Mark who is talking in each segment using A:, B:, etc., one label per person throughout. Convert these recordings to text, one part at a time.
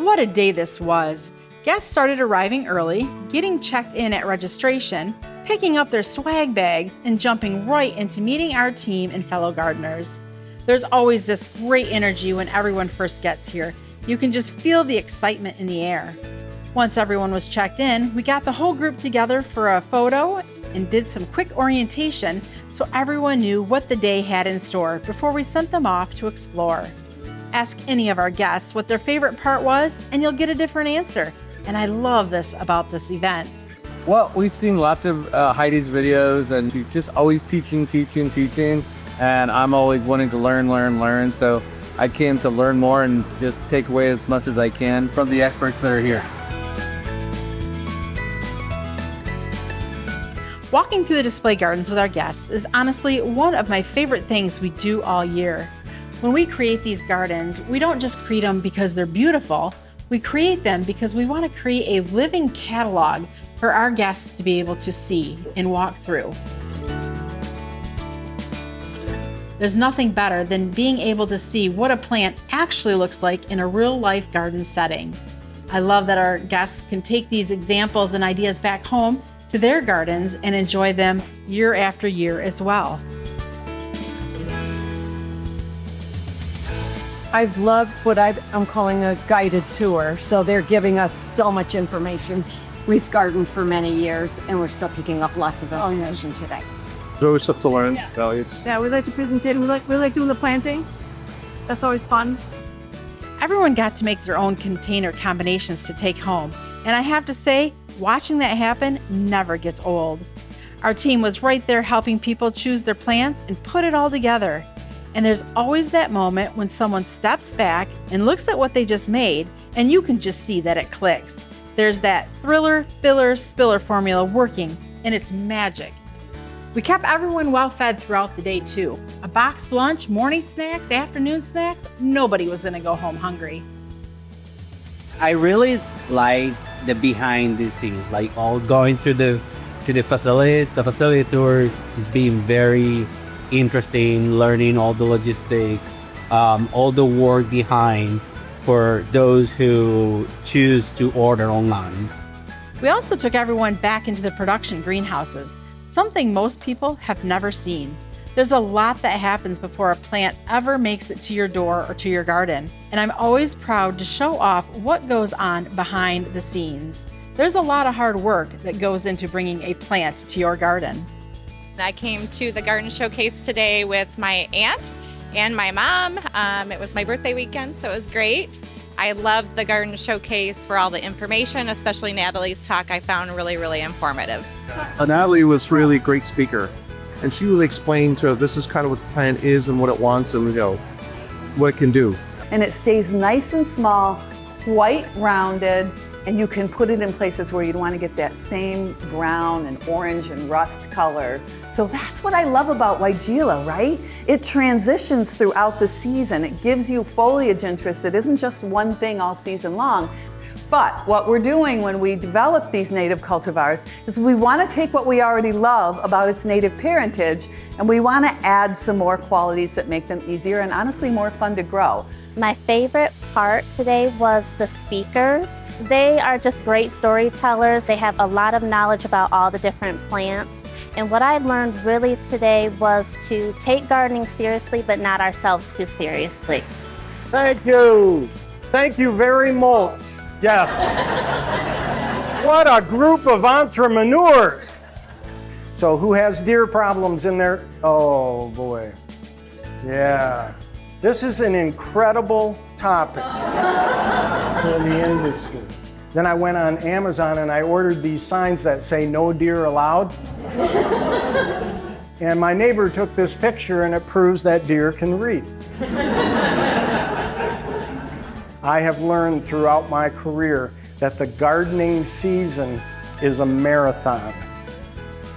A: What a day this was. Guests started arriving early, getting checked in at registration, picking up their swag bags, and jumping right into meeting our team and fellow gardeners. There's always this great energy when everyone first gets here. You can just feel the excitement in the air. Once everyone was checked in, we got the whole group together for a photo and did some quick orientation so everyone knew what the day had in store before we sent them off to explore. Ask any of our guests what their favorite part was, and you'll get a different answer. And I love this about this event.
B: Well, we've seen lots of Heidi's videos, and she's just always teaching. And I'm always wanting to learn. So I came to learn more and just take away as much as I can from the experts that are here.
A: Walking through the display gardens with our guests is honestly one of my favorite things we do all year. When we create these gardens, we don't just create them because they're beautiful. We create them because we want to create a living catalog for our guests to be able to see and walk through. There's nothing better than being able to see what a plant actually looks like in a real-life garden setting. I love that our guests can take these examples and ideas back home to their gardens and enjoy them year after year as well.
C: I've loved what I'm calling a guided tour. So they're giving us so much information. We've gardened for many years and we're still picking up lots of information today.
D: There's always stuff to learn.
E: Yeah, we like the presentation. We like doing the planting. That's always fun.
A: Everyone got to make their own container combinations to take home. And I have to say, watching that happen never gets old. Our team was right there helping people choose their plants and put it all together. And there's always that moment when someone steps back and looks at what they just made, and you can just see that it clicks. There's that thriller, filler, spiller formula working, and it's magic. We kept everyone well fed throughout the day too. A boxed lunch, morning snacks, afternoon snacks, nobody was gonna go home hungry.
F: I really like the behind the scenes, like all going to the facilities. The facility tour is being very interesting, learning all the logistics, all the work behind for those who choose to order online.
A: We also took everyone back into the production greenhouses, something most people have never seen. There's a lot that happens before a plant ever makes it to your door or to your garden, and I'm always proud to show off what goes on behind the scenes. There's a lot of hard work that goes into bringing a plant to your garden.
G: I came to the garden showcase today with my aunt and my mom. It was my birthday weekend, so it was great. I loved the garden showcase for all the information, especially Natalie's talk I found really, really informative.
D: Natalie was really a great speaker, and she really explained to her this is kind of what the plant is and what it wants and what it can do.
H: And it stays nice and small, quite rounded, and you can put it in places where you'd want to get that same brown and orange and rust color. So that's what I love about Weigela, right? It transitions throughout the season. It gives you foliage interest. It isn't just one thing all season long. But what we're doing when we develop these native cultivars is we want to take what we already love about its native parentage and we want to add some more qualities that make them easier and honestly more fun to grow.
I: My favorite part today was the speakers. They are just great storytellers. They have a lot of knowledge about all the different plants. And what I learned really today was to take gardening seriously, but not ourselves too seriously.
J: Thank you. Thank you very much. Yes. What a group of entrepreneurs. So who has deer problems in there? Oh boy. Yeah. This is an incredible topic for the industry. Then I went on Amazon and I ordered these signs that say no deer allowed. And my neighbor took this picture and it proves that deer can read. I have learned throughout my career that the gardening season is a marathon.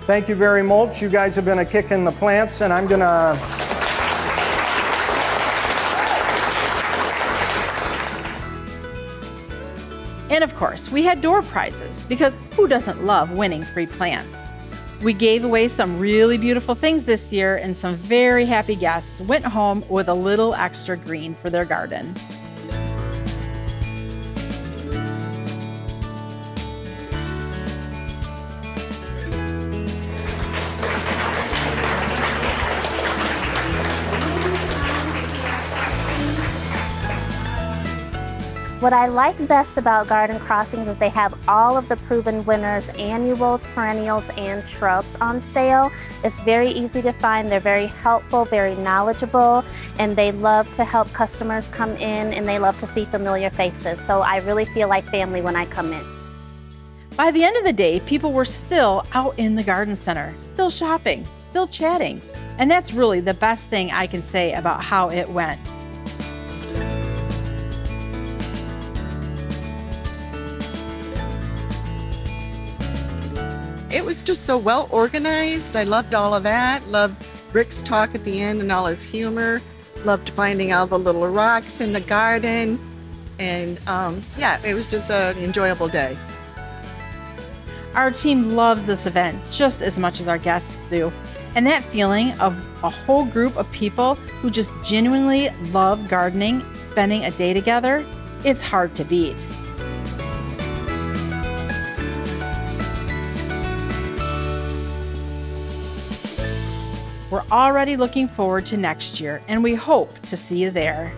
J: Thank you very much. You guys have been a kick in the plants, and I'm gonna
A: And of course, we had door prizes, because who doesn't love winning free plants? We gave away some really beautiful things this year, and some very happy guests went home with a little extra green for their garden.
I: What I like best about Garden Crossings is they have all of the proven winners, annuals, perennials, and shrubs on sale. It's very easy to find. They're very helpful, very knowledgeable, and they love to help customers come in, and they love to see familiar faces. So I really feel like family when I come in.
A: By the end of the day, people were still out in the garden center, still shopping, still chatting. And that's really the best thing I can say about how it went.
K: It was just so well organized. I loved all of that. Loved Rick's talk at the end and all his humor. Loved finding all the little rocks in the garden. And yeah, it was just an enjoyable day.
A: Our team loves this event just as much as our guests do. And that feeling of a whole group of people who just genuinely love gardening, spending a day together, it's hard to beat. We're already looking forward to next year, and we hope to see you there.